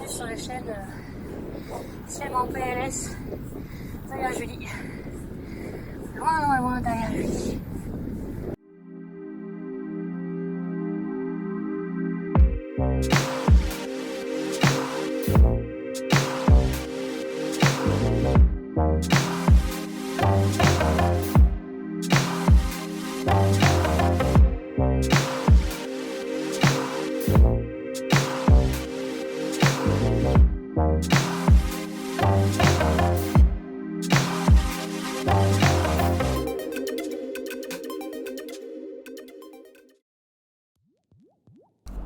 bienvenue sur la chaîne Ciellement PLS derrière Julie. Loin derrière Julie.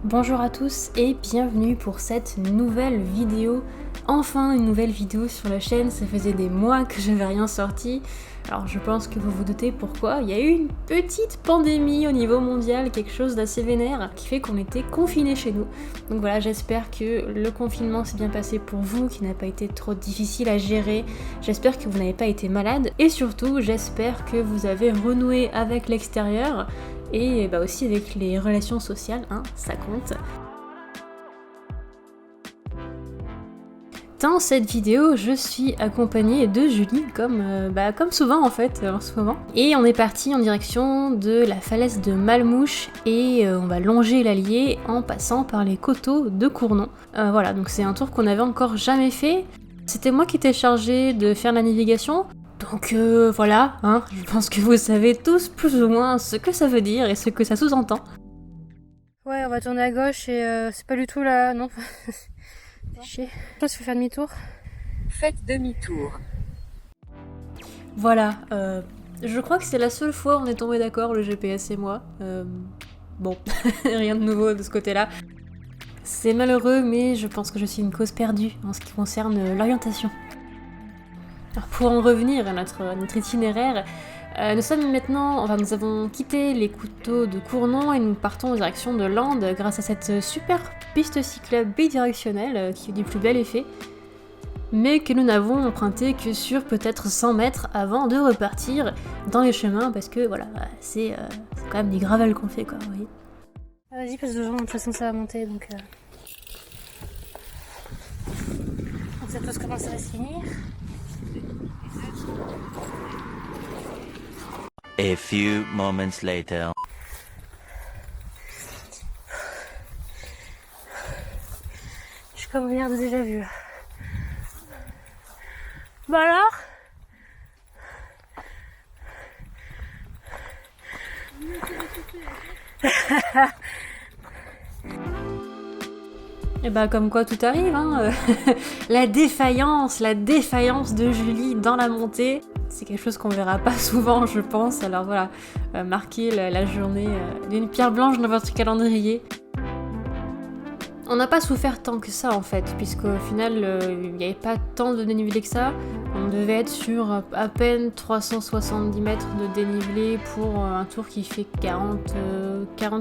Bonjour à tous et bienvenue pour cette nouvelle vidéo. Enfin une nouvelle vidéo sur la chaîne, ça faisait des mois que j'avais rien sorti. Alors je pense que vous vous doutez pourquoi. Il y a eu une petite pandémie au niveau mondial, quelque chose d'assez vénère, qui fait qu'on était confinés chez nous. Donc voilà, j'espère que le confinement s'est bien passé pour vous, qu'il n'a pas été trop difficile à gérer. J'espère que vous n'avez pas été malade. Et surtout, j'espère que vous avez renoué avec l'extérieur. Et bah aussi avec les relations sociales, hein, ça compte. Dans cette vidéo, je suis accompagnée de Julie, comme souvent en fait, en ce moment. Et on est parti en direction de la falaise de Malmouche et on va longer l'Allier en passant par les coteaux de Cournon. Voilà, donc c'est un tour qu'on n'avait encore jamais fait. C'était moi qui étais chargée de faire la navigation. Donc voilà, hein, je pense que vous savez tous plus ou moins ce que ça veut dire et ce que ça sous-entend. Ouais, on va tourner à gauche et c'est pas du tout là, non. Chier. Je pense qu'il faut faire demi-tour. Faites demi-tour. Voilà, je crois que c'est la seule fois où on est tombé d'accord, le GPS et moi. Bon, rien de nouveau de ce côté-là. C'est malheureux, mais je pense que je suis une cause perdue en ce qui concerne l'orientation. Alors pour en revenir à notre itinéraire, nous avons quitté les coteaux de Cournon et nous partons en direction de Landes grâce à cette super piste cyclable bidirectionnelle qui est du plus bel effet, mais que nous n'avons emprunté que sur peut-être 100 mètres avant de repartir dans les chemins parce que voilà, c'est quand même des gravels qu'on fait quoi, vous voyez. Vas-y, parce que de toute façon ça va monter donc. On sait tous comment ça va se finir. A few moments later. Je suis comme l'air de déjà vu. Bah alors? Et bah comme quoi tout arrive, hein. La défaillance de Julie dans la montée, c'est quelque chose qu'on verra pas souvent je pense, alors voilà, marquer la journée d'une pierre blanche dans votre calendrier. On n'a pas souffert tant que ça en fait, puisqu'au final il n'y avait pas tant de dénivelé que ça. On devait être sur à peine 370 mètres de dénivelé pour un tour qui fait 40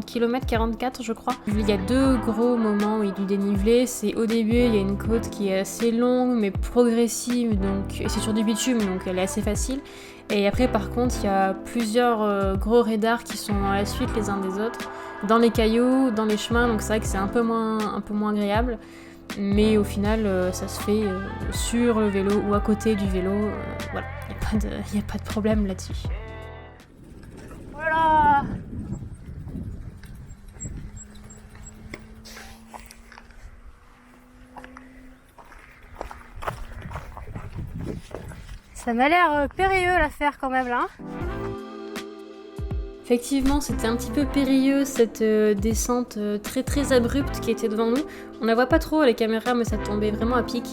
km, 44 je crois. Il y a deux gros moments où il y a du dénivelé. C'est au début, il y a une côte qui est assez longue mais progressive, donc, et c'est sur du bitume donc elle est assez facile. Et après par contre il y a plusieurs gros radars qui sont à la suite les uns des autres, dans les cailloux, dans les chemins, donc c'est vrai que c'est un peu moins agréable. Mais au final, ça se fait sur le vélo ou à côté du vélo, voilà, il n'y a pas de problème là-dessus. Voilà. Ça m'a l'air périlleux l'affaire quand même là. Effectivement, c'était un petit peu périlleux cette descente très abrupte qui était devant nous. On la voit pas trop à la caméra, mais ça tombait vraiment à pic,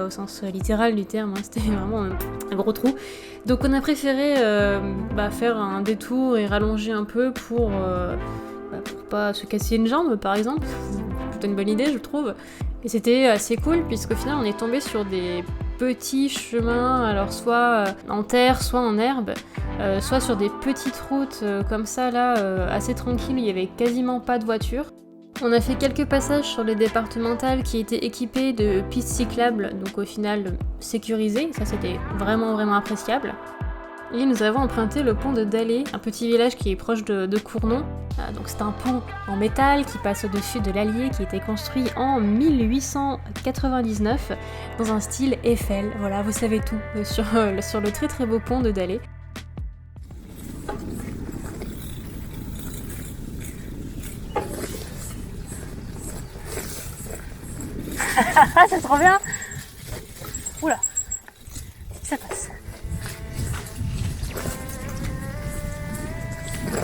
au sens littéral du terme, hein. C'était vraiment un gros trou. Donc on a préféré faire un détour et rallonger un peu pour pas se casser une jambe par exemple. C'est plutôt une bonne idée je trouve. Et c'était assez cool puisqu'au final on est tombé sur des petits chemins, alors soit en terre, soit en herbe, soit sur des petites routes comme ça là, assez tranquilles, il y avait quasiment pas de voitures. On a fait quelques passages sur les départementales qui étaient équipées de pistes cyclables, donc au final sécurisées, ça c'était vraiment appréciable. Et nous avons emprunté le pont de Dallé, un petit village qui est proche de Cournon. Donc c'est un pont en métal qui passe au-dessus de l'Allier, qui a été construit en 1899 dans un style Eiffel. Voilà, vous savez tout sur le très très beau pont de Dallé. C'est trop bien. Oula, ça passe.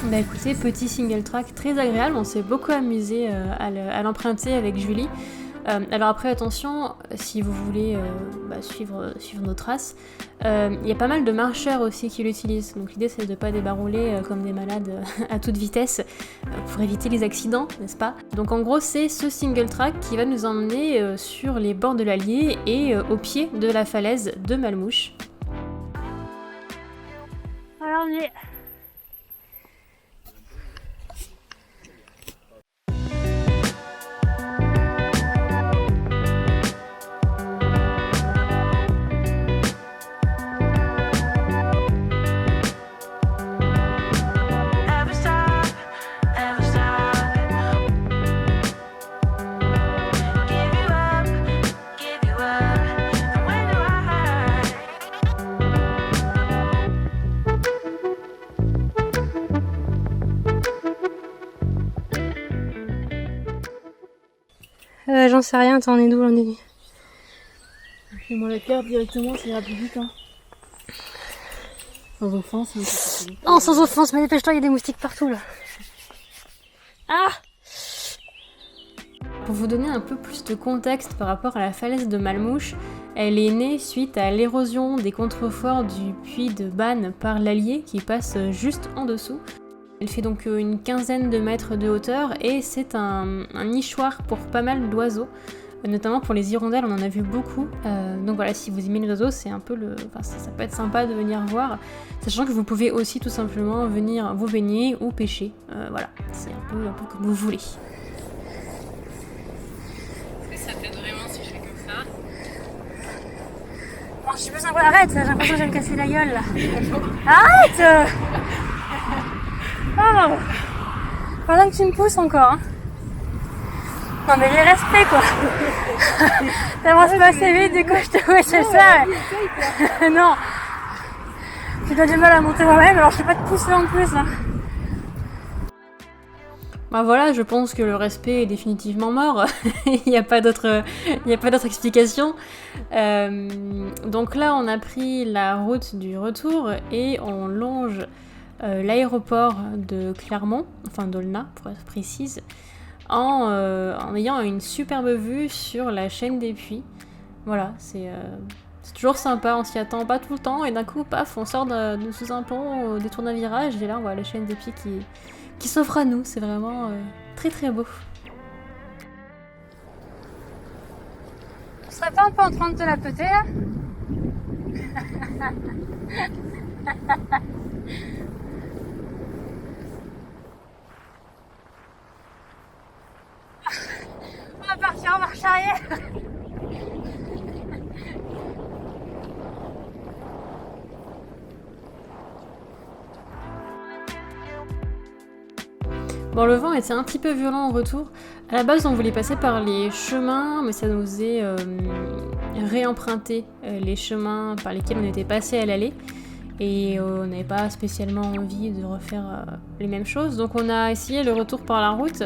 Bah écoutez, petit single track très agréable, on s'est beaucoup amusé à l'emprunter avec Julie. Alors après attention, si vous voulez suivre nos traces, il y a pas mal de marcheurs aussi qui l'utilisent, donc l'idée c'est de pas débarrouler comme des malades à toute vitesse pour éviter les accidents, n'est-ce pas? Donc en gros c'est ce single track qui va nous emmener sur les bords de l'Allier et au pied de la falaise de Malmouche. Alors on y est. J'en sais rien, t'en es d'où là, Nelly? Fais-moi la carte directement, ça ira plus vite. Hein. Sans offense, mais c'est pas Oh, sans offense, mais dépêche-toi, il y a des moustiques partout là. Ah! Pour vous donner un peu plus de contexte par rapport à la falaise de Malmouche, elle est née suite à l'érosion des contreforts du puits de Banne par l'Allier qui passe juste en dessous. Elle fait donc une quinzaine de mètres de hauteur et c'est un nichoir pour pas mal d'oiseaux, notamment pour les hirondelles, on en a vu beaucoup. Donc voilà, si vous aimez les oiseaux, c'est un peu ça peut être sympa de venir voir, sachant que vous pouvez aussi tout simplement venir vous baigner ou pêcher. Voilà, c'est un peu comme vous voulez. Est-ce que ça t'aide vraiment si je fais comme ça? Bon, je suis plus un peu... Arrête, j'ai l'impression que je vais me casser la gueule là. Arrête! Oh, pendant que tu me pousses encore. Hein. Non mais les respects quoi. T'avances pas assez vite, du coup je te ouais, c'est ça. Non. Tu dois du mal à monter moi-même, alors je sais pas te pousser en plus là. Bah voilà, je pense que le respect est définitivement mort. Il n'y a pas d'autre explication. Donc là, on a pris la route du retour et on longe l'aéroport de Clermont, enfin d'Aulnat pour être précise, en ayant une superbe vue sur la chaîne des Puys. Voilà, c'est toujours sympa, on s'y attend pas tout le temps et d'un coup, paf, on sort de sous un pont, on détourne un virage et là on voit la chaîne des Puys qui s'offre à nous, c'est vraiment très très beau. Tu serais pas un peu en train de te la péter là? On va partir en marche arrière. Bon, le vent était un petit peu violent au retour. À la base, on voulait passer par les chemins, mais ça nous est réemprunté les chemins par lesquels on était passé à l'aller. Et on n'avait pas spécialement envie de refaire les mêmes choses. Donc on a essayé le retour par la route.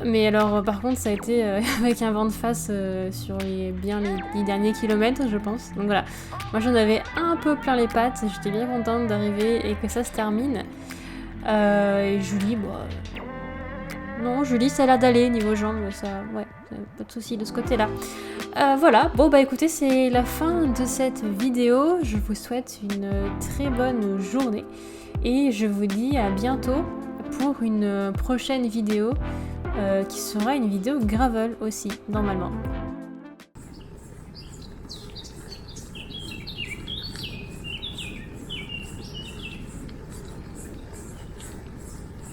Mais alors, par contre, ça a été avec un vent de face sur les 10 derniers kilomètres, je pense. Donc voilà, moi j'en avais un peu plein les pattes. J'étais bien contente d'arriver et que ça se termine. Et Julie, non, Julie, ça a l'air d'aller niveau jambes, ça, ouais, pas de soucis de ce côté-là. Voilà, bon bah écoutez, c'est la fin de cette vidéo. Je vous souhaite une très bonne journée et je vous dis à bientôt pour une prochaine vidéo qui sera une vidéo gravel aussi, normalement.